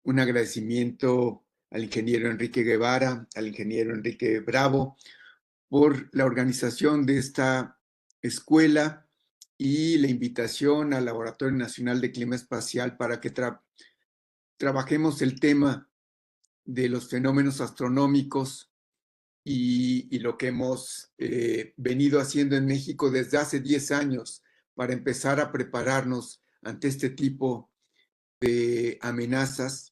Un agradecimiento al ingeniero Enrique Guevara, al ingeniero Enrique Bravo, por la organización de esta escuela y la invitación al Laboratorio Nacional de Clima Espacial para que trabajemos el tema de los fenómenos astronómicos y lo que hemos venido haciendo en México desde hace 10 años para empezar a prepararnos ante este tipo de amenazas.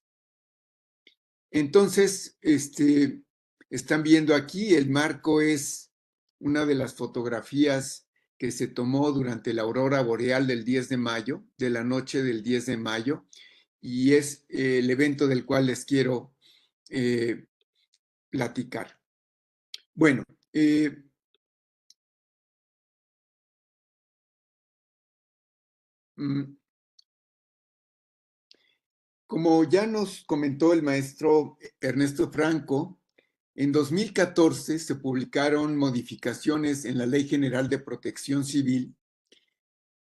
Entonces, están viendo aquí, el marco es una de las fotografías que se tomó durante la aurora boreal del 10 de mayo, de la noche del 10 de mayo, y es el evento del cual les quiero platicar. Bueno, como ya nos comentó el maestro Ernesto Franco, en 2014 se publicaron modificaciones en la Ley General de Protección Civil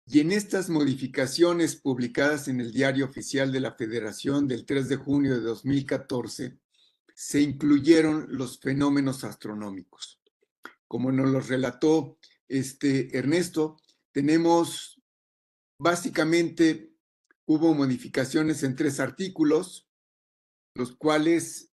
y en estas modificaciones publicadas en el Diario Oficial de la Federación del 3 de junio de 2014 se incluyeron los fenómenos astronómicos. Como nos los relató Ernesto, tenemos básicamente, hubo modificaciones en 3 artículos, los cuales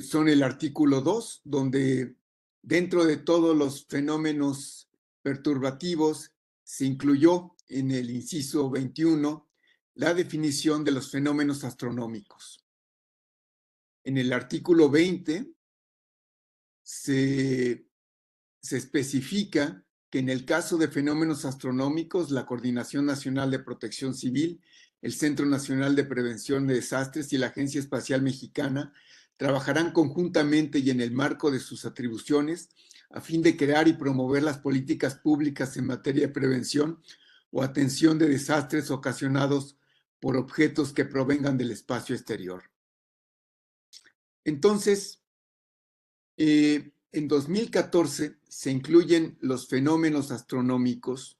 son el artículo 2, donde dentro de todos los fenómenos perturbativos se incluyó en el inciso 21 la definición de los fenómenos astronómicos. En el artículo 20 se especifica que en el caso de fenómenos astronómicos, la Coordinación Nacional de Protección Civil, el Centro Nacional de Prevención de Desastres y la Agencia Espacial Mexicana trabajarán conjuntamente y en el marco de sus atribuciones a fin de crear y promover las políticas públicas en materia de prevención o atención de desastres ocasionados por objetos que provengan del espacio exterior. Entonces, en 2014 se incluyen los fenómenos astronómicos,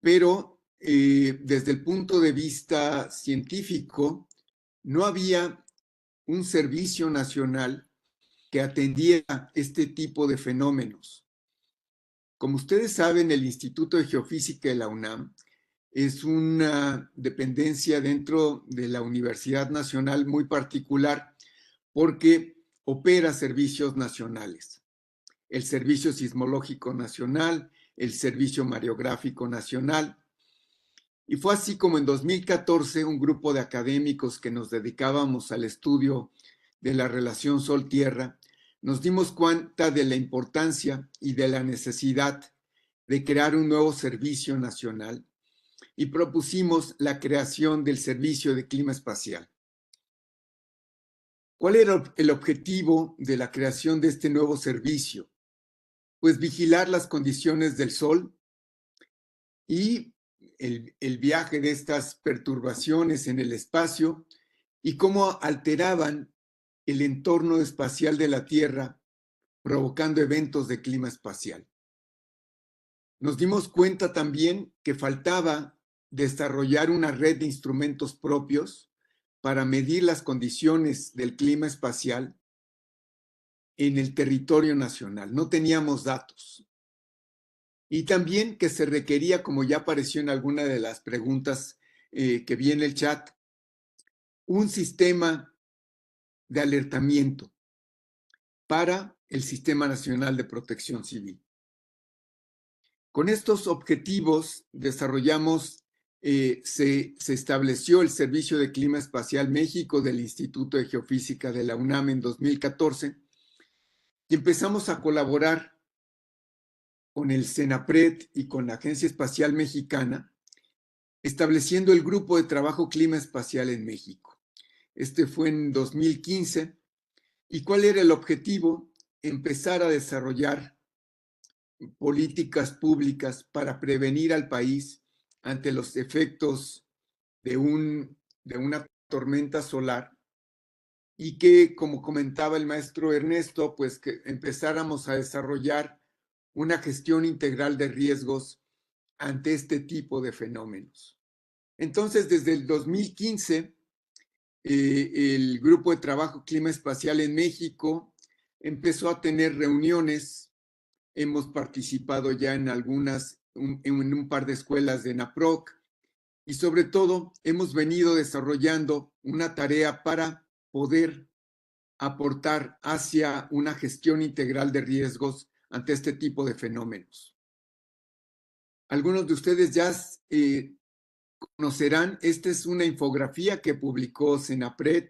pero desde el punto de vista científico no había un servicio nacional que atendiera este tipo de fenómenos. Como ustedes saben, el Instituto de Geofísica de la UNAM es una dependencia dentro de la Universidad Nacional muy particular porque opera servicios nacionales. El Servicio Sismológico Nacional, el Servicio Mareográfico Nacional. Y fue así como en 2014 un grupo de académicos que nos dedicábamos al estudio de la relación Sol-Tierra, nos dimos cuenta de la importancia y de la necesidad de crear un nuevo servicio nacional y propusimos la creación del Servicio de Clima Espacial. ¿Cuál era el objetivo de la creación de este nuevo servicio? Pues vigilar las condiciones del Sol y el viaje de estas perturbaciones en el espacio y cómo alteraban el entorno espacial de la Tierra, provocando eventos de clima espacial. Nos dimos cuenta también que faltaba desarrollar una red de instrumentos propios para medir las condiciones del clima espacial en el territorio nacional. No teníamos datos. Y también que se requería, como ya apareció en alguna de las preguntas que vi en el chat, un sistema de alertamiento para el Sistema Nacional de Protección Civil. Con estos objetivos desarrollamos, se estableció el Servicio de Clima Espacial México del Instituto de Geofísica de la UNAM en 2014 y empezamos a colaborar con el CENAPRED y con la Agencia Espacial Mexicana, estableciendo el Grupo de Trabajo Clima Espacial en México. Este fue en 2015. ¿Y cuál era el objetivo? Empezar a desarrollar políticas públicas para prevenir al país ante los efectos de una tormenta solar y que, como comentaba el maestro Ernesto, pues que empezáramos a desarrollar una gestión integral de riesgos ante este tipo de fenómenos. Entonces, desde el 2015, el Grupo de Trabajo Clima Espacial en México empezó a tener reuniones. Hemos participado ya en en un par de escuelas de NAPROC y sobre todo hemos venido desarrollando una tarea para poder aportar hacia una gestión integral de riesgos ante este tipo de fenómenos. Algunos de ustedes ya conocerán, esta es una infografía que publicó CENAPRED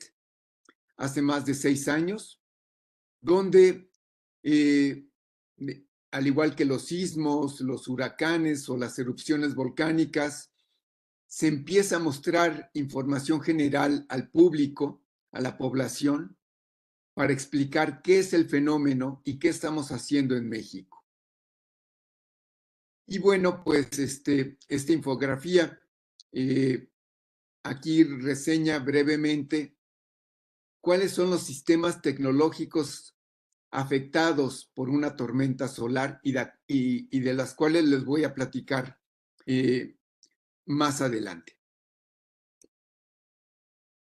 hace más de 6 años, donde al igual que los sismos, los huracanes o las erupciones volcánicas, se empieza a mostrar información general al público, a la población, para explicar qué es el fenómeno y qué estamos haciendo en México. Y bueno, pues esta infografía aquí reseña brevemente cuáles son los sistemas tecnológicos afectados por una tormenta solar y de las cuales les voy a platicar más adelante.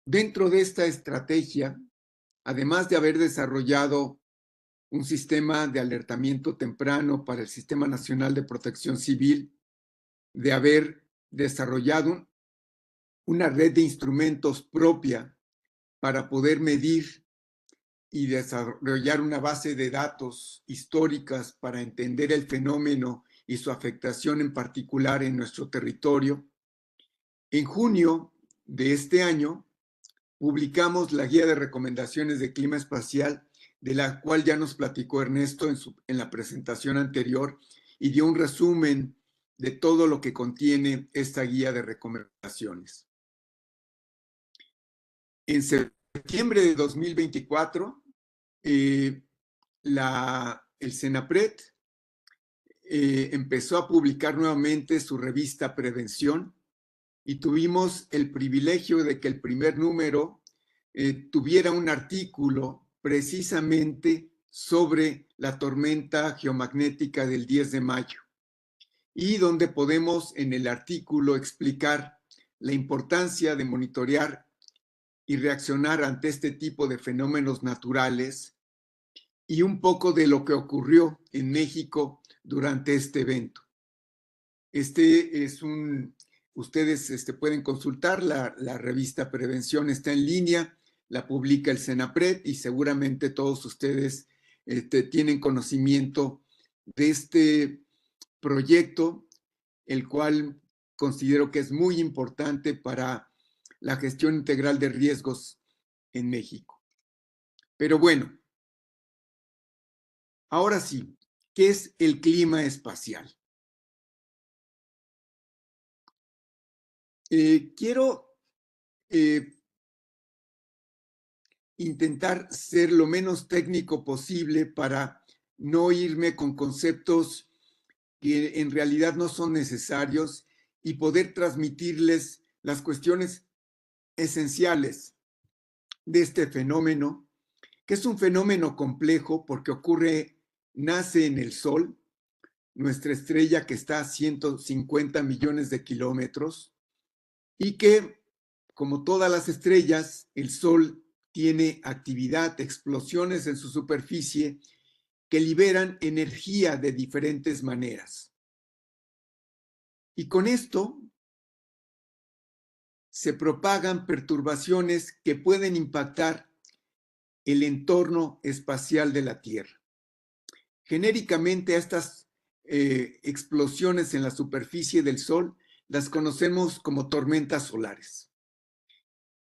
Dentro de esta estrategia, además de haber desarrollado un sistema de alertamiento temprano para el Sistema Nacional de Protección Civil, de haber desarrollado una red de instrumentos propia para poder medir y desarrollar una base de datos históricas para entender el fenómeno y su afectación en particular en nuestro territorio. En junio de este año publicamos la Guía de Recomendaciones de Clima Espacial, de la cual ya nos platicó Ernesto en la presentación anterior y dio un resumen de todo lo que contiene esta guía de recomendaciones. En septiembre de 2024, el CENAPRED empezó a publicar nuevamente su revista Prevención y tuvimos el privilegio de que el primer número tuviera un artículo precisamente sobre la tormenta geomagnética del 10 de mayo y donde podemos en el artículo explicar la importancia de monitorear y reaccionar ante este tipo de fenómenos naturales y un poco de lo que ocurrió en México durante este evento. Ustedes pueden consultar la revista Prevención, está en línea, la publica el CENAPRED y seguramente todos ustedes tienen conocimiento de este proyecto, el cual considero que es muy importante para la gestión integral de riesgos en México. Pero bueno, ahora sí, ¿qué es el clima espacial? Quiero intentar ser lo menos técnico posible para no irme con conceptos que en realidad no son necesarios y poder transmitirles las cuestiones esenciales de este fenómeno, que es un fenómeno complejo porque nace en el Sol, nuestra estrella que está a 150 millones de kilómetros, y que, como todas las estrellas, el Sol tiene actividad, explosiones en su superficie que liberan energía de diferentes maneras. Y con esto se propagan perturbaciones que pueden impactar el entorno espacial de la Tierra. Genéricamente, a estas explosiones en la superficie del Sol las conocemos como tormentas solares.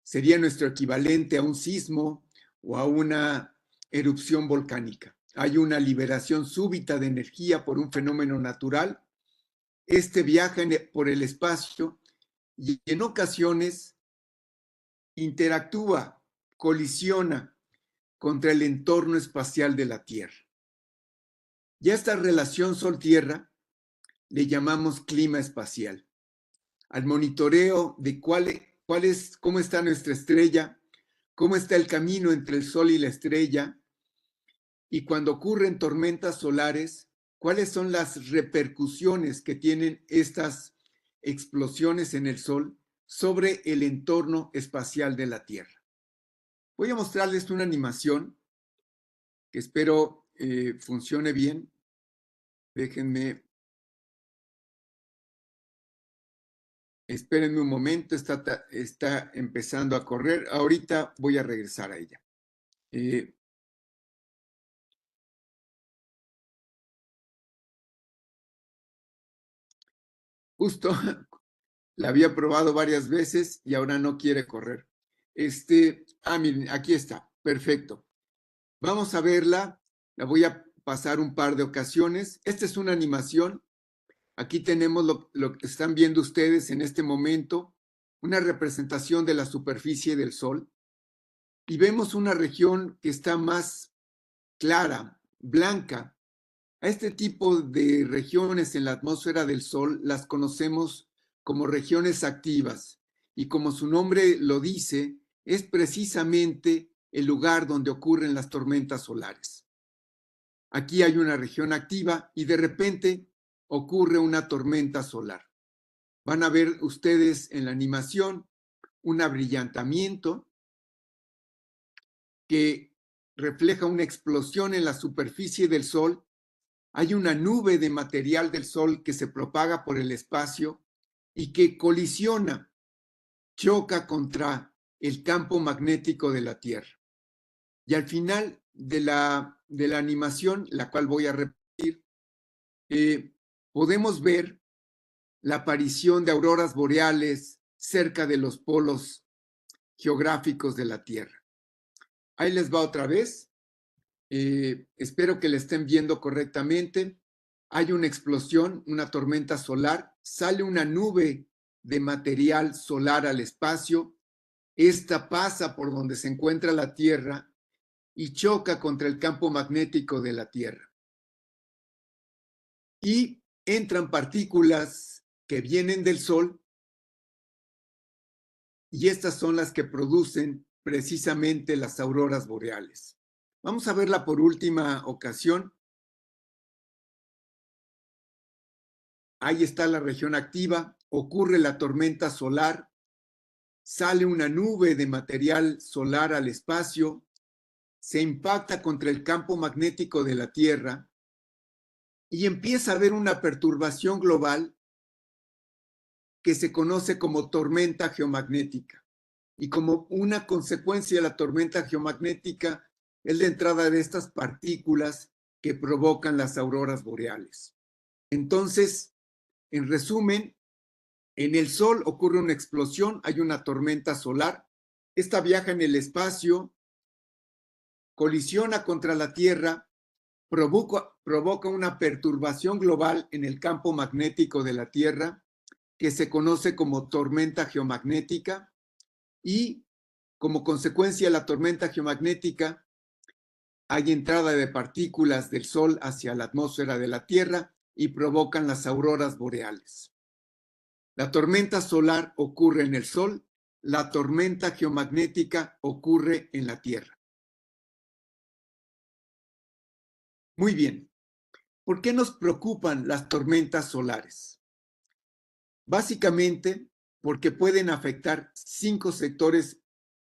Sería nuestro equivalente a un sismo o a una erupción volcánica. Hay una liberación súbita de energía por un fenómeno natural. Este viaja por el espacio y en ocasiones interactúa, colisiona contra el entorno espacial de la Tierra. Y a esta relación Sol-Tierra le llamamos clima espacial. Al monitoreo de cómo está nuestra estrella, cómo está el camino entre el Sol y la estrella, y cuando ocurren tormentas solares, cuáles son las repercusiones que tienen estas explosiones en el Sol sobre el entorno espacial de la Tierra. Voy a mostrarles una animación que espero funcione bien. Déjenme, espérenme un momento, está empezando a correr. Ahorita voy a regresar a ella. Justo la había probado varias veces y ahora no quiere correr. Miren, aquí está, perfecto. Vamos a verla, la voy a pasar un par de ocasiones. Esta es una animación. Aquí tenemos lo que están viendo ustedes en este momento, una representación de la superficie del Sol. Y vemos una región que está más clara, blanca. A este tipo de regiones en la atmósfera del Sol las conocemos como regiones activas. Y como su nombre lo dice, es precisamente el lugar donde ocurren las tormentas solares. Aquí hay una región activa y de repente ocurre una tormenta solar. Van a ver ustedes en la animación un abrillantamiento que refleja una explosión en la superficie del Sol. Hay una nube de material del Sol que se propaga por el espacio y que colisiona, choca contra el campo magnético de la Tierra. Y al final de la animación, la cual voy a repetir, podemos ver la aparición de auroras boreales cerca de los polos geográficos de la Tierra. Ahí les va otra vez. Espero que la estén viendo correctamente. Hay una explosión, una tormenta solar, sale una nube de material solar al espacio. Esta pasa por donde se encuentra la Tierra y choca contra el campo magnético de la Tierra. Y entran partículas que vienen del Sol y estas son las que producen precisamente las auroras boreales. Vamos a verla por última ocasión. Ahí está la región activa, ocurre la tormenta solar, sale una nube de material solar al espacio, se impacta contra el campo magnético de la Tierra y empieza a haber una perturbación global que se conoce como tormenta geomagnética. Y como una consecuencia de la tormenta geomagnética es la entrada de estas partículas que provocan las auroras boreales. Entonces, en resumen, en el Sol ocurre una explosión, hay una tormenta solar, esta viaja en el espacio, colisiona contra la Tierra, provoca una perturbación global en el campo magnético de la Tierra, que se conoce como tormenta geomagnética, y como consecuencia de la tormenta geomagnética hay entrada de partículas del Sol hacia la atmósfera de la Tierra y provocan las auroras boreales. La tormenta solar ocurre en el Sol, la tormenta geomagnética ocurre en la Tierra. Muy bien. ¿Por qué nos preocupan las tormentas solares? Básicamente porque pueden afectar 5 sectores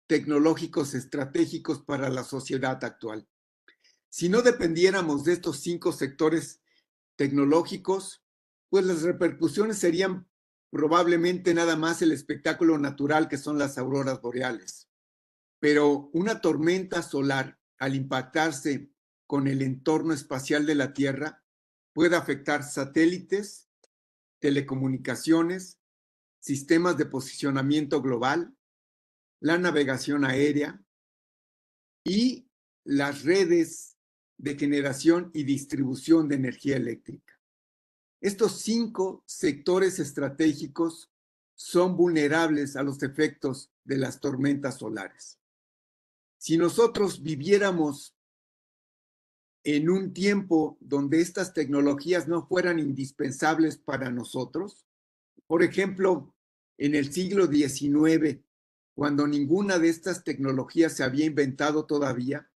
tecnológicos estratégicos para la sociedad actual. Si no dependiéramos de estos 5 sectores tecnológicos, pues las repercusiones serían probablemente nada más el espectáculo natural que son las auroras boreales. Pero una tormenta solar, al impactarse con el entorno espacial de la Tierra, puede afectar satélites, telecomunicaciones, sistemas de posicionamiento global, la navegación aérea y las redes de generación y distribución de energía eléctrica. Estos 5 sectores estratégicos son vulnerables a los efectos de las tormentas solares. Si nosotros viviéramos en un tiempo donde estas tecnologías no fueran indispensables para nosotros, por ejemplo, en el siglo XIX, cuando ninguna de estas tecnologías se había inventado todavía,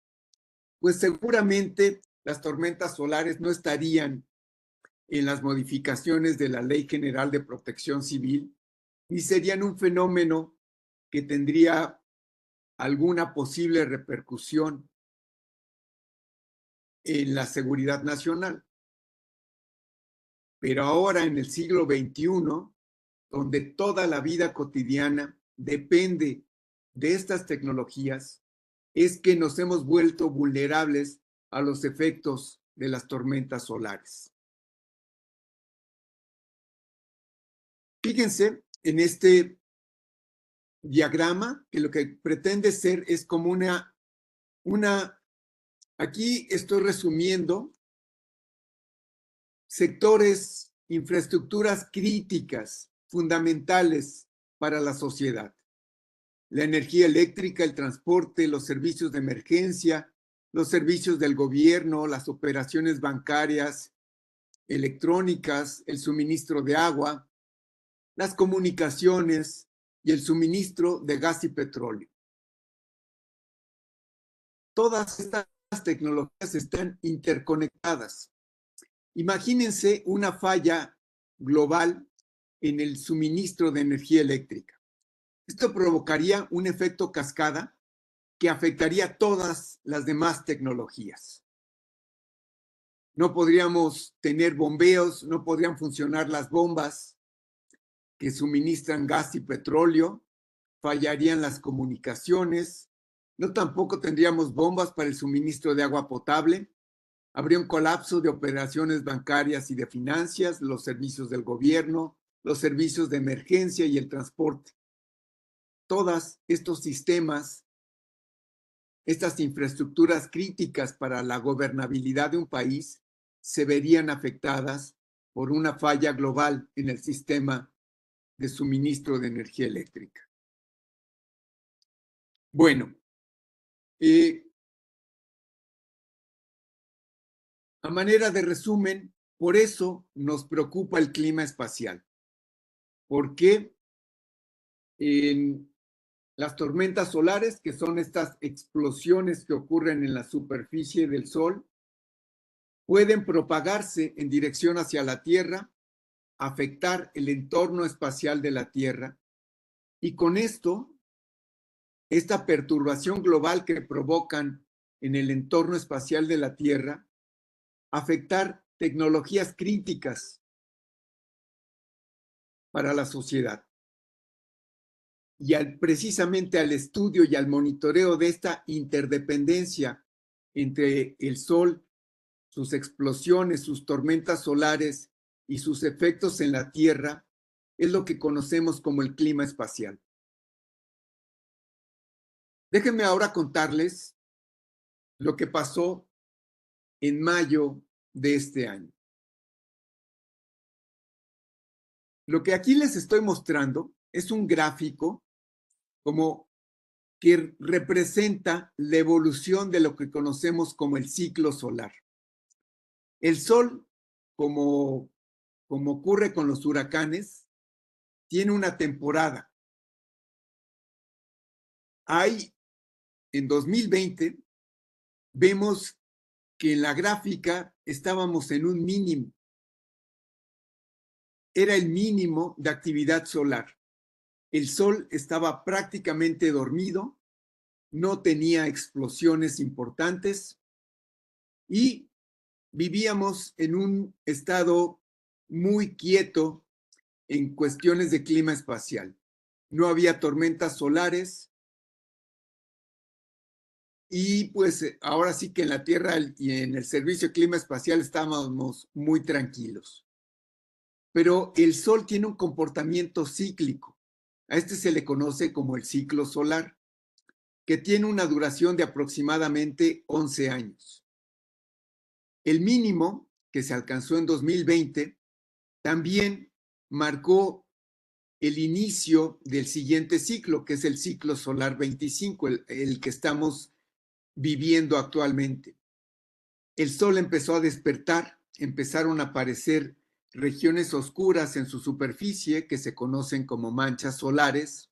pues seguramente las tormentas solares no estarían en las modificaciones de la Ley General de Protección Civil, ni serían un fenómeno que tendría alguna posible repercusión en la seguridad nacional. Pero ahora, en el siglo XXI, donde toda la vida cotidiana depende de estas tecnologías, es que nos hemos vuelto vulnerables a los efectos de las tormentas solares. Fíjense en este diagrama que lo que pretende ser es como aquí estoy resumiendo sectores, infraestructuras críticas, fundamentales para la sociedad. La energía eléctrica, el transporte, los servicios de emergencia, los servicios del gobierno, las operaciones bancarias, electrónicas, el suministro de agua, las comunicaciones y el suministro de gas y petróleo. Todas estas tecnologías están interconectadas. Imagínense una falla global en el suministro de energía eléctrica. Esto provocaría un efecto cascada que afectaría todas las demás tecnologías. No podríamos tener bombeos, no podrían funcionar las bombas que suministran gas y petróleo, fallarían las comunicaciones, no tampoco tendríamos bombas para el suministro de agua potable, habría un colapso de operaciones bancarias y de finanzas, los servicios del gobierno, los servicios de emergencia y el transporte. Todos estos sistemas, estas infraestructuras críticas para la gobernabilidad de un país, se verían afectadas por una falla global en el sistema de suministro de energía eléctrica. Bueno, a manera de resumen, por eso nos preocupa el clima espacial, porque en las tormentas solares, que son estas explosiones que ocurren en la superficie del Sol, pueden propagarse en dirección hacia la Tierra, afectar el entorno espacial de la Tierra, y con esto, esta perturbación global que provocan en el entorno espacial de la Tierra, afectar tecnologías críticas para la sociedad. Y precisamente al estudio y al monitoreo de esta interdependencia entre el Sol, sus explosiones, sus tormentas solares y sus efectos en la Tierra, es lo que conocemos como el clima espacial. Déjenme ahora contarles lo que pasó en mayo de este año. Lo que aquí les estoy mostrando es un gráfico como que representa la evolución de lo que conocemos como el ciclo solar. El Sol, como ocurre con los huracanes, tiene una temporada. En 2020, vemos que en la gráfica estábamos en un mínimo. Era el mínimo de actividad solar. El Sol estaba prácticamente dormido, no tenía explosiones importantes y vivíamos en un estado muy quieto en cuestiones de clima espacial. No había tormentas solares y pues ahora sí que en la Tierra y en el Servicio de Clima Espacial estábamos muy tranquilos. Pero el Sol tiene un comportamiento cíclico. A este se le conoce como el ciclo solar, que tiene una duración de aproximadamente 11 años. El mínimo, que se alcanzó en 2020, también marcó el inicio del siguiente ciclo, que es el ciclo solar 25, el que estamos viviendo actualmente. El Sol empezó a despertar, empezaron a aparecer regiones oscuras en su superficie que se conocen como manchas solares,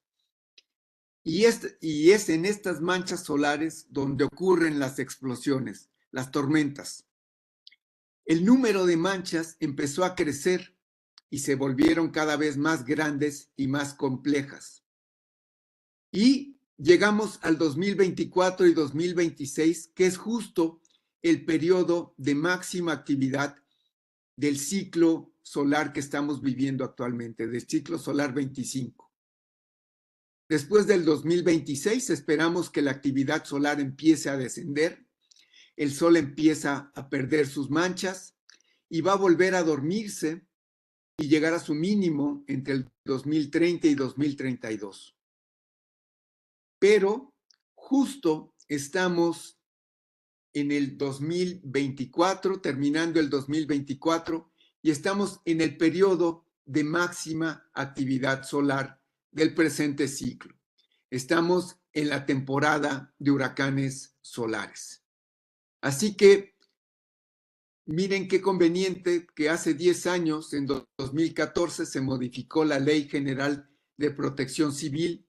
y es en estas manchas solares donde ocurren las explosiones, las tormentas. El número de manchas empezó a crecer y se volvieron cada vez más grandes y más complejas. Y llegamos al 2024 y 2026, que es justo el periodo de máxima actividad del ciclo solar que estamos viviendo actualmente, del ciclo solar 25. Después del 2026 esperamos que la actividad solar empiece a descender, el Sol empieza a perder sus manchas y va a volver a dormirse y llegar a su mínimo entre el 2030 y 2032. Pero justo estamos en el 2024, terminando el 2024, y estamos en el periodo de máxima actividad solar del presente ciclo. Estamos en la temporada de huracanes solares. Así que miren qué conveniente que hace 10 años, en 2014, se modificó la Ley General de Protección Civil,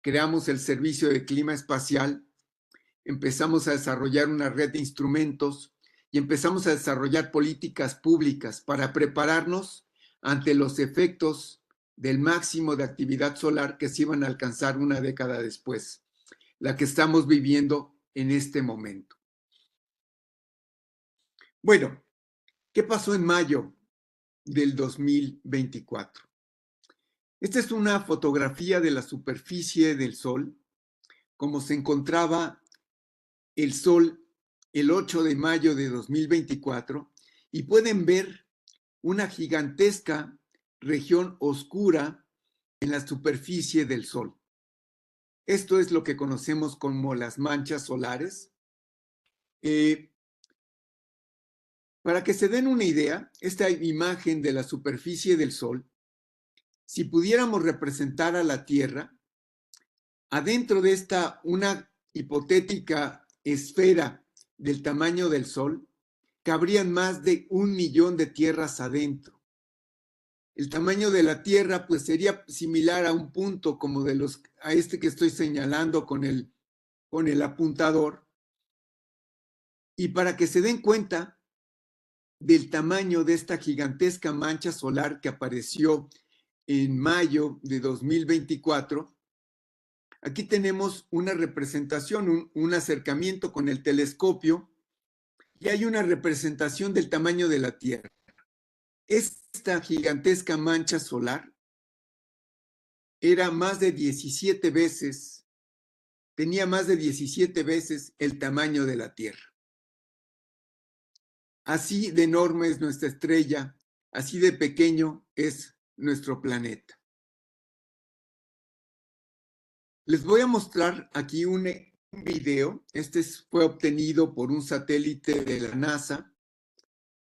creamos el Servicio de Clima Espacial, empezamos a desarrollar una red de instrumentos y empezamos a desarrollar políticas públicas para prepararnos ante los efectos del máximo de actividad solar que se iban a alcanzar una década después, la que estamos viviendo en este momento. Bueno, ¿qué pasó en mayo del 2024? Esta es una fotografía de la superficie del Sol, como se encontraba el Sol el 8 de mayo de 2024, y pueden ver una gigantesca región oscura en la superficie del Sol. Esto es lo que conocemos como las manchas solares. Para que se den una idea, esta imagen de la superficie del Sol, si pudiéramos representar a la Tierra, adentro de esta una hipotética esfera del tamaño del Sol, cabrían más de 1 millón de tierras adentro. El tamaño de la Tierra pues sería similar a un punto como a este que estoy señalando con el apuntador. Y para que se den cuenta del tamaño de esta gigantesca mancha solar que apareció en mayo de 2024, aquí tenemos una representación, un acercamiento con el telescopio, y hay una representación del tamaño de la Tierra. Esta gigantesca mancha solar era más de 17 veces, tenía más de 17 veces el tamaño de la Tierra. Así de enorme es nuestra estrella, así de pequeño es nuestro planeta. Les voy a mostrar aquí un video. Este fue obtenido por un satélite de la NASA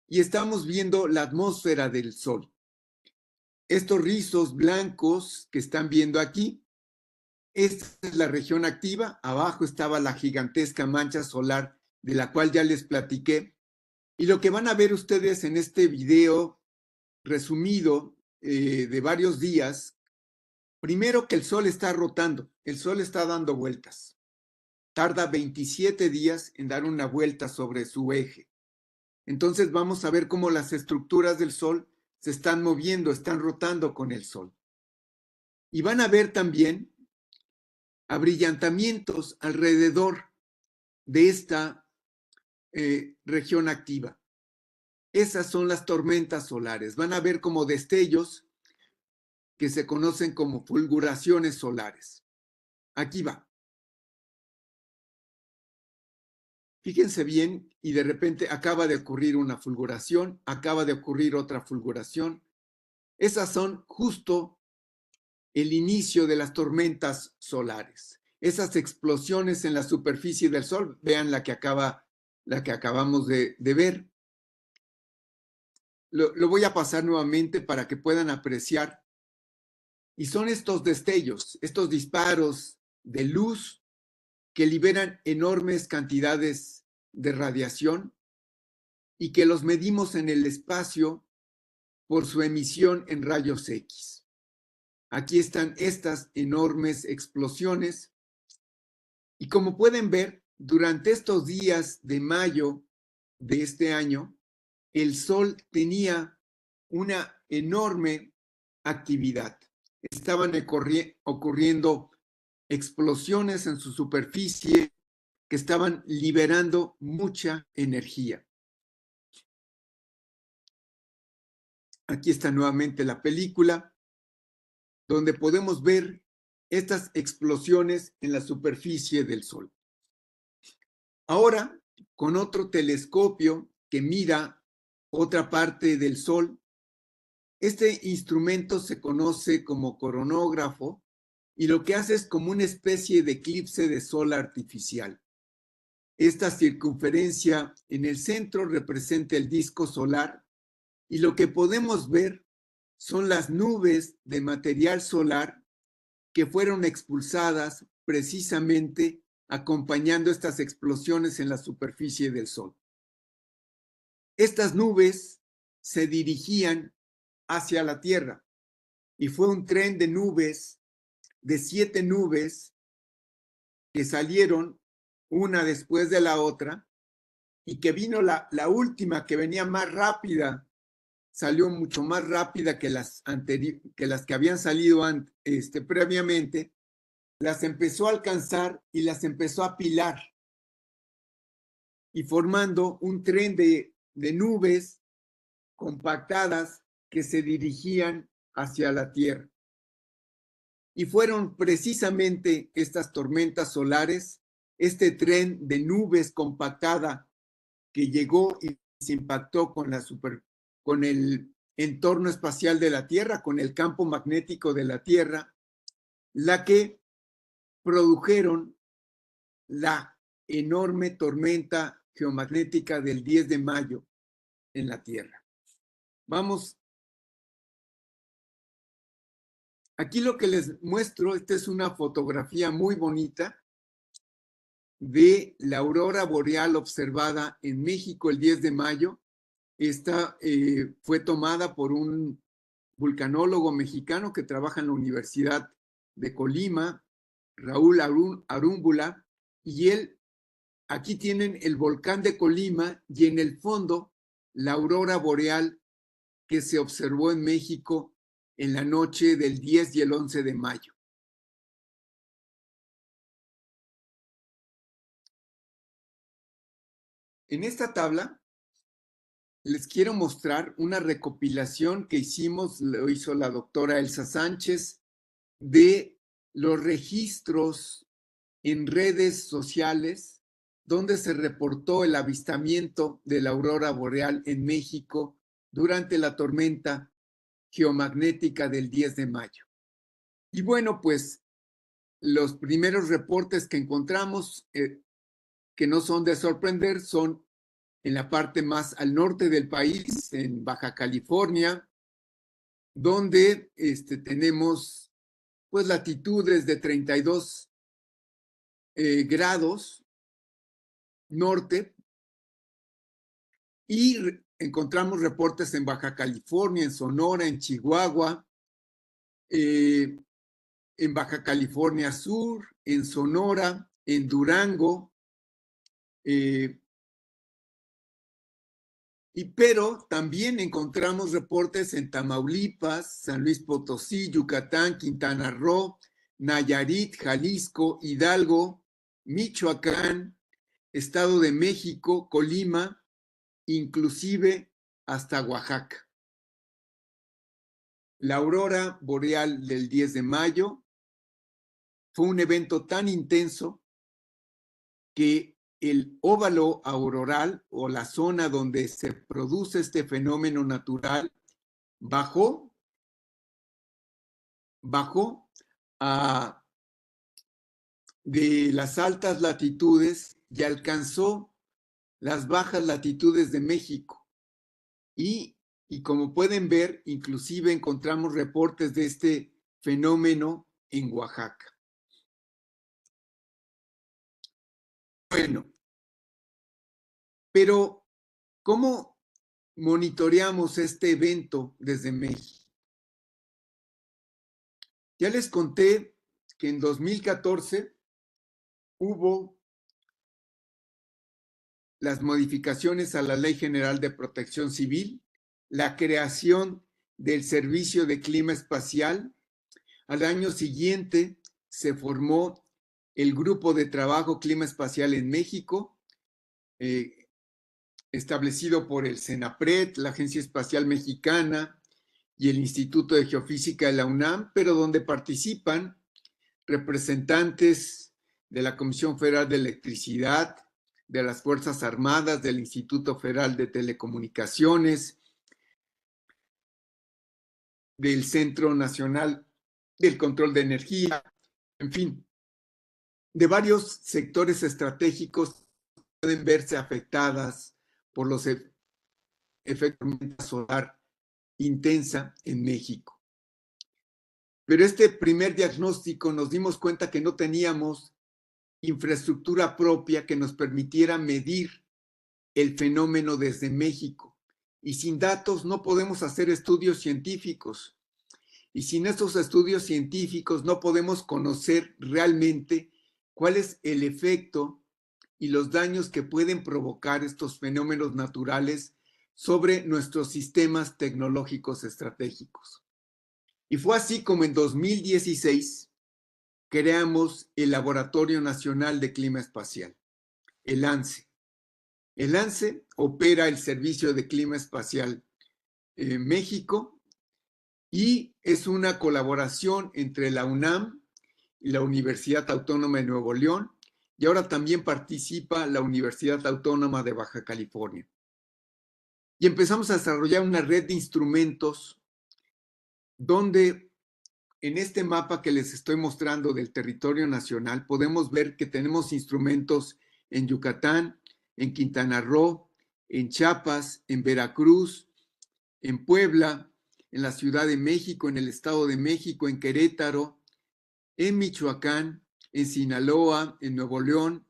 y estamos viendo la atmósfera del Sol. Estos rizos blancos que están viendo aquí, esta es la región activa. Abajo estaba la gigantesca mancha solar de la cual ya les platiqué. Y lo que van a ver ustedes en este video resumido de varios días, primero que el Sol está rotando, el Sol está dando vueltas. Tarda 27 días en dar una vuelta sobre su eje. Entonces vamos a ver cómo las estructuras del Sol se están moviendo, están rotando con el Sol. Y van a ver también abrillantamientos alrededor de esta región activa. Esas son las tormentas solares. Van a ver como destellos que se conocen como fulguraciones solares. Aquí va. Fíjense bien, y de repente acaba de ocurrir una fulguración, acaba de ocurrir otra fulguración. Esas son justo el inicio de las tormentas solares. Esas explosiones en la superficie del Sol, vean la que acabamos de ver. Lo voy a pasar nuevamente para que puedan apreciar. Y son estos destellos, estos disparos de luz que liberan enormes cantidades de radiación y que los medimos en el espacio por su emisión en rayos X. Aquí están estas enormes explosiones y como pueden ver, durante estos días de mayo de este año, el Sol tenía una enorme actividad. Estaban ocurriendo explosiones en su superficie que estaban liberando mucha energía. Aquí está nuevamente la película, donde podemos ver estas explosiones en la superficie del Sol. Ahora, con otro telescopio que mira otra parte del Sol, este instrumento se conoce como coronógrafo y lo que hace es como una especie de eclipse de Sol artificial. Esta circunferencia en el centro representa el disco solar y lo que podemos ver son las nubes de material solar que fueron expulsadas precisamente acompañando estas explosiones en la superficie del Sol. Estas nubes se dirigían hacia la Tierra y fue un tren de nubes, de 7 nubes que salieron una después de la otra y que vino la última que venía más rápida, salió mucho más rápida que las que habían salido previamente, las empezó a alcanzar y las empezó a apilar y formando un tren de nubes compactadas que se dirigían hacia la Tierra. Y fueron precisamente estas tormentas solares, este tren de nubes compactada que llegó y se impactó con el entorno espacial de la Tierra, con el campo magnético de la Tierra, la que produjeron la enorme tormenta geomagnética del 10 de mayo en la Tierra. Vamos. Aquí lo que les muestro, esta es una fotografía muy bonita de la aurora boreal observada en México el 10 de mayo. Esta fue tomada por un vulcanólogo mexicano que trabaja en la Universidad de Colima, Raúl Arúmbula, y él, aquí tienen el volcán de Colima y en el fondo la aurora boreal que se observó en México en la noche del 10 y el 11 de mayo. En esta tabla les quiero mostrar una recopilación que lo hizo la doctora Elsa Sánchez, de los registros en redes sociales donde se reportó el avistamiento de la aurora boreal en México durante la tormenta geomagnética del 10 de mayo. Y bueno, pues los primeros reportes que encontramos, que no son de sorprender, son en la parte más al norte del país, en Baja California, donde tenemos pues latitudes de 32 grados norte y encontramos reportes en Baja California, en Sonora, en Chihuahua, en Baja California Sur, en Sonora, en Durango, pero también encontramos reportes en Tamaulipas, San Luis Potosí, Yucatán, Quintana Roo, Nayarit, Jalisco, Hidalgo, Michoacán, Estado de México, Colima, inclusive hasta Oaxaca. La aurora boreal del 10 de mayo fue un evento tan intenso que el óvalo auroral o la zona donde se produce este fenómeno natural bajó de las altas latitudes y alcanzó las bajas latitudes de México. Y como pueden ver, inclusive encontramos reportes de este fenómeno en Oaxaca. Bueno, pero ¿cómo monitoreamos este evento desde México? Ya les conté que en 2014 hubo las modificaciones a la Ley General de Protección Civil, la creación del Servicio de Clima Espacial. Al año siguiente se formó el Grupo de Trabajo Clima Espacial en México, establecido por el CENAPRED, la Agencia Espacial Mexicana y el Instituto de Geofísica de la UNAM, pero donde participan representantes de la Comisión Federal de Electricidad, de las Fuerzas Armadas, del Instituto Federal de Telecomunicaciones, del Centro Nacional del Control de Energía, en fin, de varios sectores estratégicos que pueden verse afectadas por los efectos solar intensa en México. Pero este primer diagnóstico nos dimos cuenta que no teníamos infraestructura propia que nos permitiera medir el fenómeno desde México. Y sin datos no podemos hacer estudios científicos. Y sin estos estudios científicos no podemos conocer realmente cuál es el efecto y los daños que pueden provocar estos fenómenos naturales sobre nuestros sistemas tecnológicos estratégicos. Y fue así como en 2016 creamos el Laboratorio Nacional de Clima Espacial, el ANSE. El ANSE opera el Servicio de Clima Espacial en México y es una colaboración entre la UNAM y la Universidad Autónoma de Nuevo León, y ahora también participa la Universidad Autónoma de Baja California. Y empezamos a desarrollar una red de instrumentos donde en este mapa que les estoy mostrando del territorio nacional podemos ver que tenemos instrumentos en Yucatán, en Quintana Roo, en Chiapas, en Veracruz, en Puebla, en la Ciudad de México, en el Estado de México, en Querétaro, en Michoacán, en Sinaloa, en Nuevo León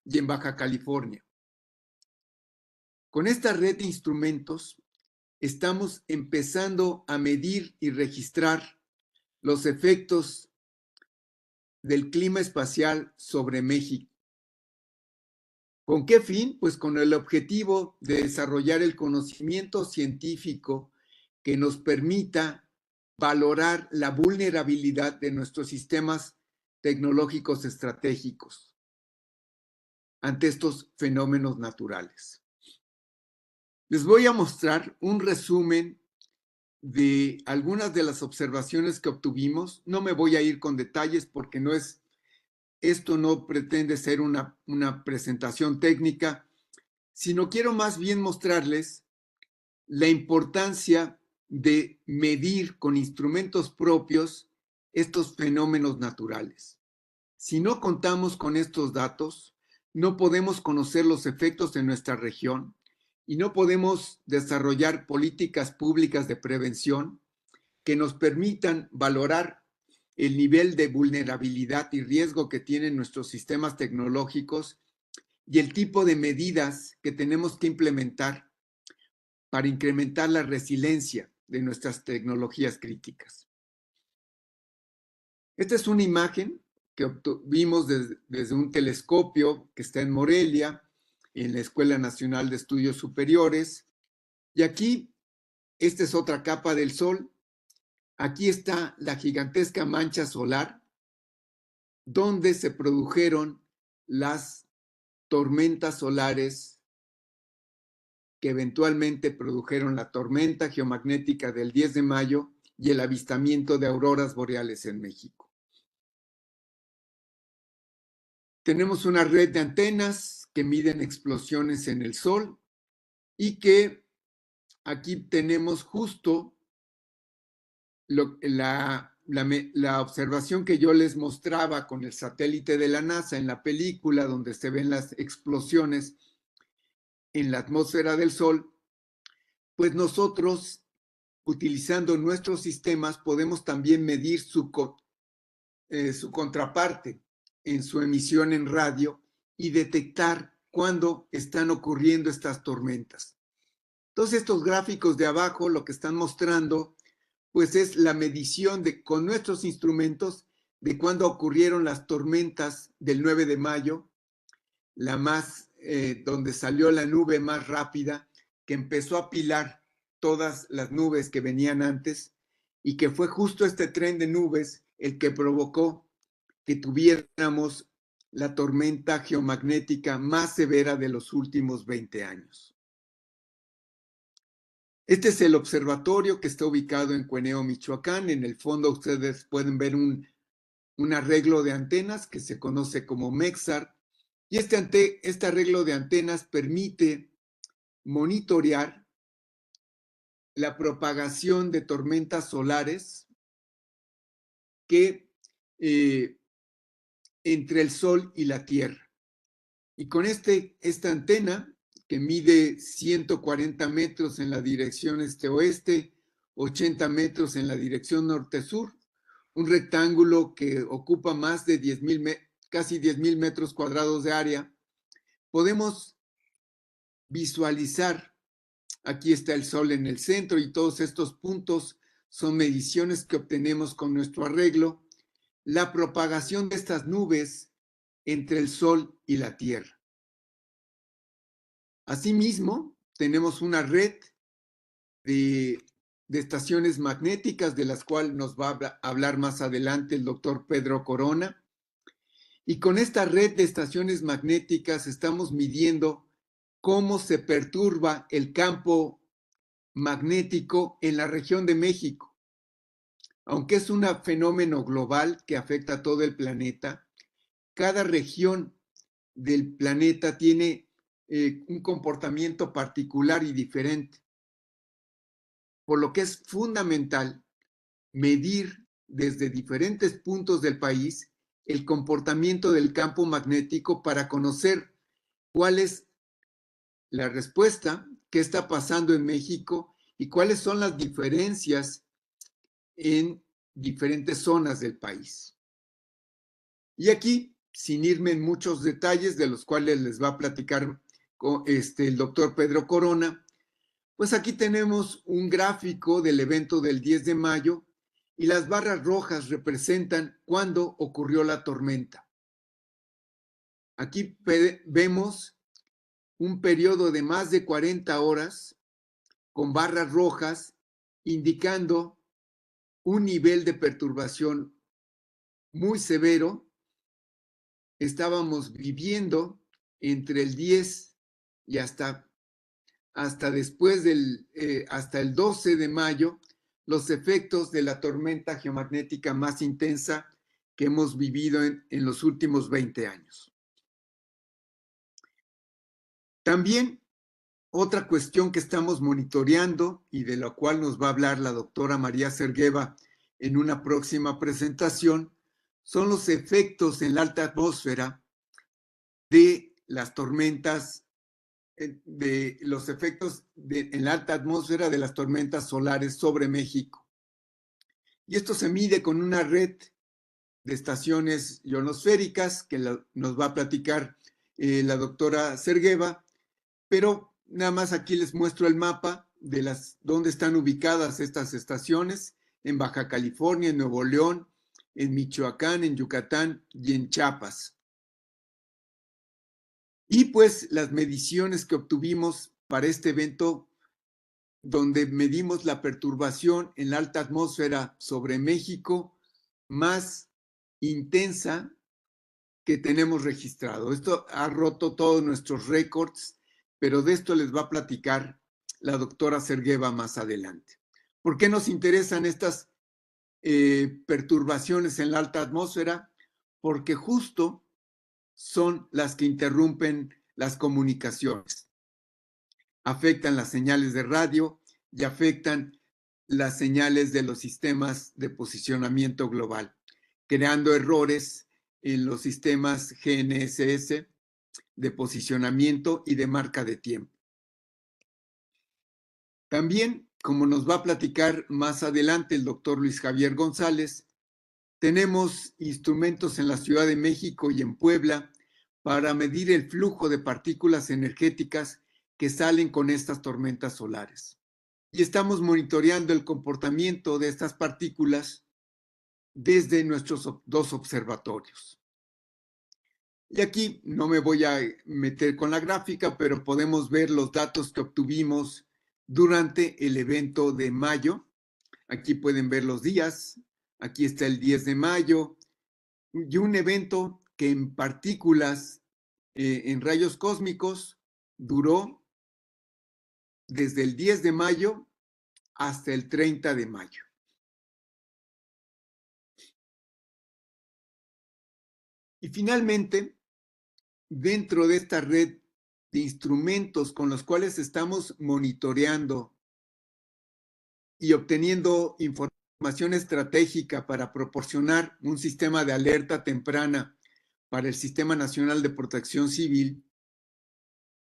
y en Baja California. Con esta red de instrumentos estamos empezando a medir y registrar los efectos del clima espacial sobre México. ¿Con qué fin? Pues con el objetivo de desarrollar el conocimiento científico que nos permita valorar la vulnerabilidad de nuestros sistemas tecnológicos estratégicos ante estos fenómenos naturales. Les voy a mostrar un resumen de algunas de las observaciones que obtuvimos. No me voy a ir con detalles porque esto no pretende ser una presentación técnica, sino quiero más bien mostrarles la importancia de medir con instrumentos propios estos fenómenos naturales. Si no contamos con estos datos, no podemos conocer los efectos en nuestra región y no podemos desarrollar políticas públicas de prevención que nos permitan valorar el nivel de vulnerabilidad y riesgo que tienen nuestros sistemas tecnológicos y el tipo de medidas que tenemos que implementar para incrementar la resiliencia de nuestras tecnologías críticas. Esta es una imagen que obtuvimos desde un telescopio que está en Morelia, en la Escuela Nacional de Estudios Superiores. Y aquí, esta es otra capa del Sol. Aquí está la gigantesca mancha solar, donde se produjeron las tormentas solares que eventualmente produjeron la tormenta geomagnética del 10 de mayo y el avistamiento de auroras boreales en México. Tenemos una red de antenas que miden explosiones en el Sol y que aquí tenemos justo la observación que yo les mostraba con el satélite de la NASA en la película donde se ven las explosiones en la atmósfera del Sol, pues nosotros, utilizando nuestros sistemas, podemos también medir su contraparte en su emisión en radio y detectar cuándo están ocurriendo estas tormentas. Entonces, estos gráficos de abajo lo que están mostrando pues es la medición con nuestros instrumentos de cuándo ocurrieron las tormentas del 9 de mayo, la más, donde salió la nube más rápida, que empezó a apilar todas las nubes que venían antes y que fue justo este tren de nubes el que provocó que tuviéramos la tormenta geomagnética más severa de los últimos 20 años. Este es el observatorio que está ubicado en Cueneo, Michoacán. En el fondo ustedes pueden ver un arreglo de antenas que se conoce como MEXAR. Y este arreglo de antenas permite monitorear la propagación de tormentas solares que entre el Sol y la Tierra. Y con esta antena, que mide 140 metros en la dirección este-oeste, 80 metros en la dirección norte-sur, un rectángulo que ocupa más de casi 10,000 metros cuadrados de área, podemos visualizar, aquí está el Sol en el centro y todos estos puntos son mediciones que obtenemos con nuestro arreglo, la propagación de estas nubes entre el Sol y la Tierra. Asimismo, tenemos una red de estaciones magnéticas de las cuales nos va a hablar más adelante el doctor Pedro Corona. Y con esta red de estaciones magnéticas estamos midiendo cómo se perturba el campo magnético en la región de México. Aunque es un fenómeno global que afecta a todo el planeta, cada región del planeta tiene un comportamiento particular y diferente, por lo que es fundamental medir desde diferentes puntos del país el comportamiento del campo magnético para conocer cuál es la respuesta, qué está pasando en México y cuáles son las diferencias en diferentes zonas del país. Y aquí, sin irme en muchos detalles de los cuales les va a platicar el doctor Pedro Corona, pues aquí tenemos un gráfico del evento del 10 de mayo y las barras rojas representan cuándo ocurrió la tormenta. Aquí vemos un periodo de más de 40 horas con barras rojas indicando un nivel de perturbación muy severo. Estábamos viviendo entre el 10 y hasta después hasta el 12 de mayo, los efectos de la tormenta geomagnética más intensa que hemos vivido en los últimos 20 años. También otra cuestión que estamos monitoreando y de la cual nos va a hablar la doctora María Sergueva en una próxima presentación son los efectos en la alta atmósfera de las tormentas, de los efectos en la alta atmósfera de las tormentas solares sobre México. Y esto se mide con una red de estaciones ionosféricas que nos va a platicar la doctora Sergueva, pero nada más aquí les muestro el mapa de dónde están ubicadas estas estaciones, en Baja California, en Nuevo León, en Michoacán, en Yucatán y en Chiapas. Y pues las mediciones que obtuvimos para este evento, donde medimos la perturbación en la alta atmósfera sobre México más intensa que tenemos registrado. Esto ha roto todos nuestros récords, pero de esto les va a platicar la doctora Sergueva más adelante. ¿Por qué nos interesan estas perturbaciones en la alta atmósfera, porque justo son las que interrumpen las comunicaciones. Afectan las señales de radio y afectan las señales de los sistemas de posicionamiento global, creando errores en los sistemas GNSS de posicionamiento y de marca de tiempo. También, como nos va a platicar más adelante el doctor Luis Javier González, tenemos instrumentos en la Ciudad de México y en Puebla para medir el flujo de partículas energéticas que salen con estas tormentas solares. Y estamos monitoreando el comportamiento de estas partículas desde nuestros dos observatorios. Y aquí no me voy a meter con la gráfica, pero podemos ver los datos que obtuvimos durante el evento de mayo. Aquí pueden ver los días. Aquí está el 10 de mayo. Y un evento que en partículas en rayos cósmicos duró desde el 10 de mayo hasta el 30 de mayo. Y finalmente, dentro de esta red de instrumentos con los cuales estamos monitoreando y obteniendo información estratégica para proporcionar un sistema de alerta temprana para el Sistema Nacional de Protección Civil,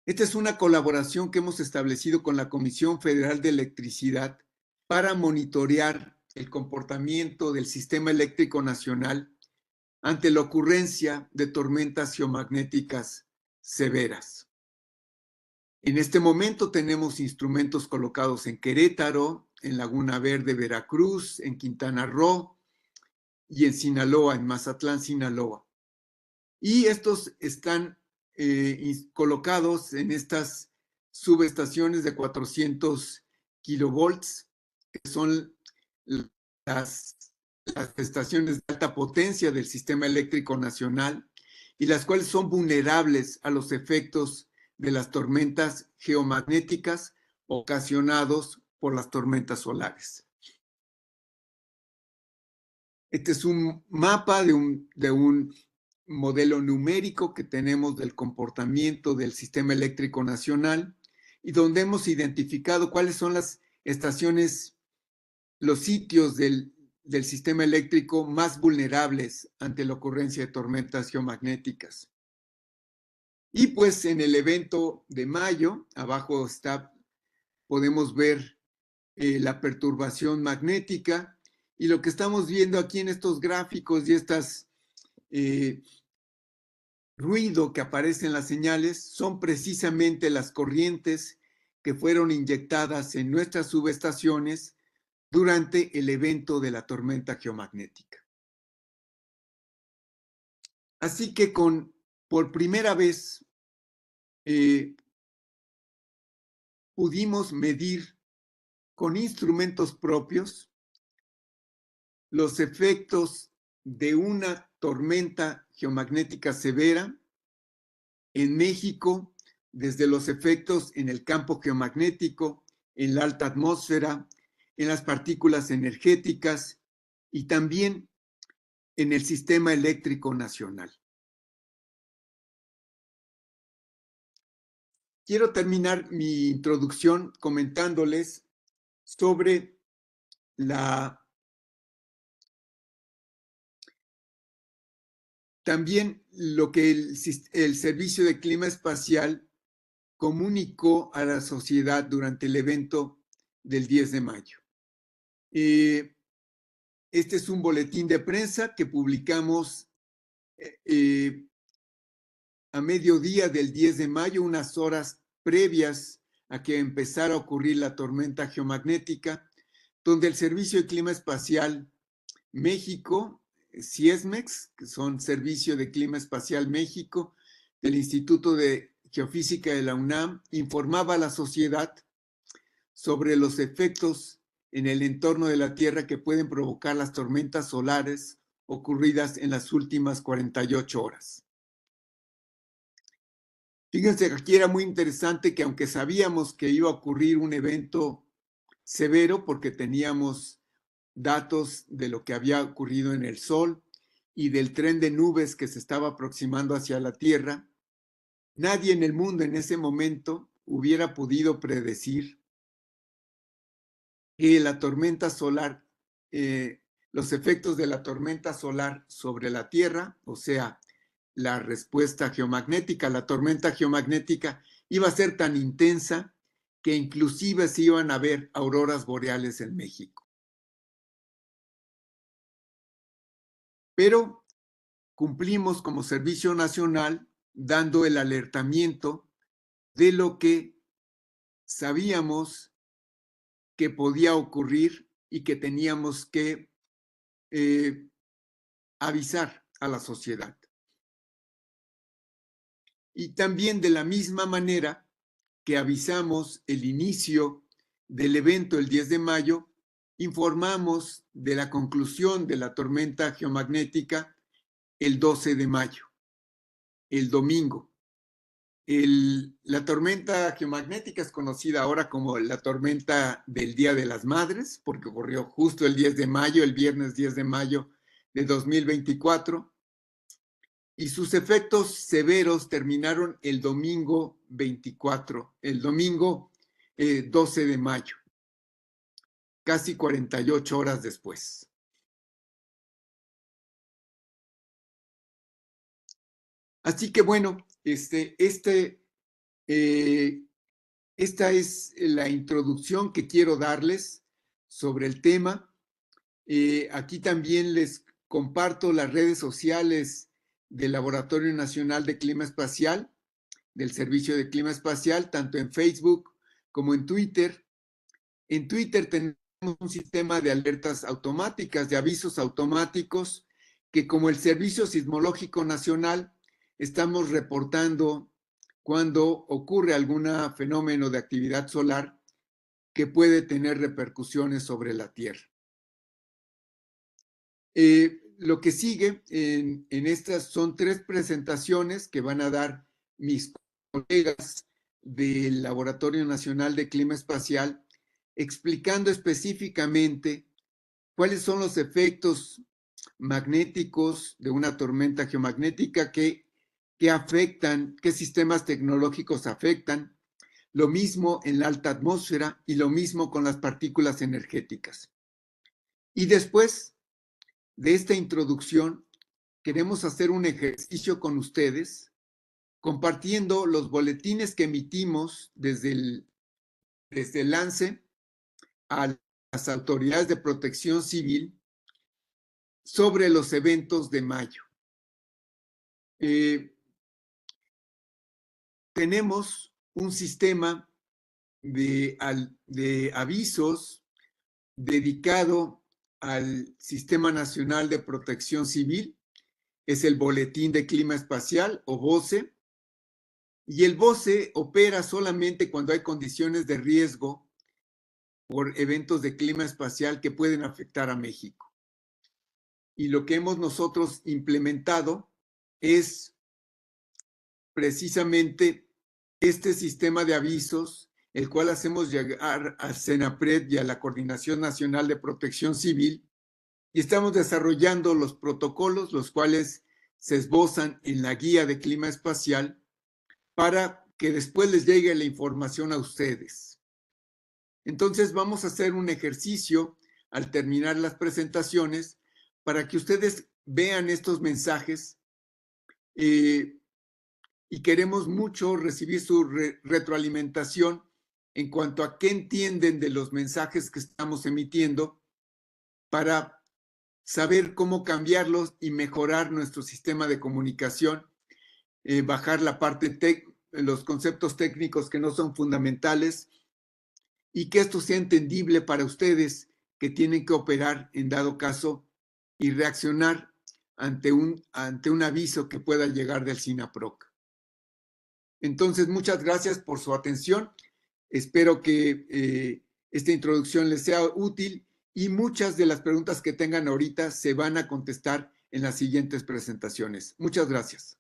esta es una colaboración que hemos establecido con la Comisión Federal de Electricidad para monitorear el comportamiento del Sistema Eléctrico Nacional ante la ocurrencia de tormentas geomagnéticas severas. En este momento tenemos instrumentos colocados en Querétaro, en Laguna Verde, Veracruz, en Quintana Roo y en Sinaloa, en Mazatlán, Sinaloa. Y estos están colocados en estas subestaciones de 400 kilovolts, que son las estaciones de alta potencia del Sistema Eléctrico Nacional y las cuales son vulnerables a los efectos de las tormentas geomagnéticas ocasionados por las tormentas solares. Este es un mapa de un modelo numérico que tenemos del comportamiento del Sistema Eléctrico Nacional y donde hemos identificado cuáles son las estaciones, los sitios del sistema eléctrico más vulnerables ante la ocurrencia de tormentas geomagnéticas. Y pues en el evento de mayo, abajo está, podemos ver la perturbación magnética y lo que estamos viendo aquí en estos gráficos y estas ruido que aparece en las señales son precisamente las corrientes que fueron inyectadas en nuestras subestaciones durante el evento de la tormenta geomagnética. Así que por primera vez pudimos medir con instrumentos propios los efectos de una tormenta geomagnética severa en México, desde los efectos en el campo geomagnético, en la alta atmósfera, en las partículas energéticas y también en el sistema eléctrico nacional. Quiero terminar mi introducción comentándoles sobre también lo que el Servicio de Clima Espacial comunicó a la sociedad durante el evento del 10 de mayo. Este es un boletín de prensa que publicamos a mediodía del 10 de mayo, unas horas previas a que empezara a ocurrir la tormenta geomagnética, donde el Servicio de Clima Espacial México, CIESMEX, que son Servicio de Clima Espacial México, del Instituto de Geofísica de la UNAM, informaba a la sociedad sobre los efectos en el entorno de la Tierra que pueden provocar las tormentas solares ocurridas en las últimas 48 horas. Fíjense que aquí era muy interesante que aunque sabíamos que iba a ocurrir un evento severo porque teníamos datos de lo que había ocurrido en el Sol y del tren de nubes que se estaba aproximando hacia la Tierra, nadie en el mundo en ese momento hubiera podido predecir que la tormenta solar, los efectos de la tormenta solar sobre la Tierra, o sea, la respuesta geomagnética, la tormenta geomagnética, iba a ser tan intensa que inclusive se iban a ver auroras boreales en México. Pero cumplimos como Servicio Nacional dando el alertamiento de lo que sabíamos que podía ocurrir y que teníamos que avisar a la sociedad. Y también de la misma manera que avisamos el inicio del evento el 10 de mayo, informamos de la conclusión de la tormenta geomagnética el 12 de mayo, el domingo. La tormenta geomagnética es conocida ahora como la tormenta del Día de las Madres, porque ocurrió justo el 10 de mayo, el viernes 10 de mayo de 2024, y sus efectos severos terminaron el domingo 24, el domingo 12 de mayo, casi 48 horas después. Así que bueno, esta es la introducción que quiero darles sobre el tema. Aquí también les comparto las redes sociales del Laboratorio Nacional de Clima Espacial, del Servicio de Clima Espacial, tanto en Facebook como en Twitter. En Twitter tenemos un sistema de alertas automáticas, de avisos automáticos, que como el Servicio Sismológico Nacional estamos reportando cuando ocurre algún fenómeno de actividad solar que puede tener repercusiones sobre la Tierra. Lo que sigue en estas son 3 presentaciones que van a dar mis colegas del Laboratorio Nacional de Clima Espacial, explicando específicamente cuáles son los efectos magnéticos de una tormenta geomagnética que afectan, qué sistemas tecnológicos afectan, lo mismo en la alta atmósfera y lo mismo con las partículas energéticas. Y después de esta introducción, queremos hacer un ejercicio con ustedes, compartiendo los boletines que emitimos desde el LANCE a las autoridades de protección civil sobre los eventos de mayo. Tenemos un sistema de avisos dedicado al Sistema Nacional de Protección Civil. Es el Boletín de Clima Espacial o BOCE. Y el BOCE opera solamente cuando hay condiciones de riesgo por eventos de clima espacial que pueden afectar a México. Y lo que hemos nosotros implementado es precisamente este sistema de avisos, el cual hacemos llegar al CENAPRED y a la Coordinación Nacional de Protección Civil, y estamos desarrollando los protocolos, los cuales se esbozan en la guía de clima espacial para que después les llegue la información a ustedes. Entonces vamos a hacer un ejercicio al terminar las presentaciones para que ustedes vean estos mensajes y queremos mucho recibir su retroalimentación en cuanto a qué entienden de los mensajes que estamos emitiendo para saber cómo cambiarlos y mejorar nuestro sistema de comunicación, bajar la parte los conceptos técnicos que no son fundamentales y que esto sea entendible para ustedes que tienen que operar en dado caso y reaccionar ante un aviso que pueda llegar del SINAPROC. Entonces, muchas gracias por su atención. Espero que esta introducción les sea útil y muchas de las preguntas que tengan ahorita se van a contestar en las siguientes presentaciones. Muchas gracias.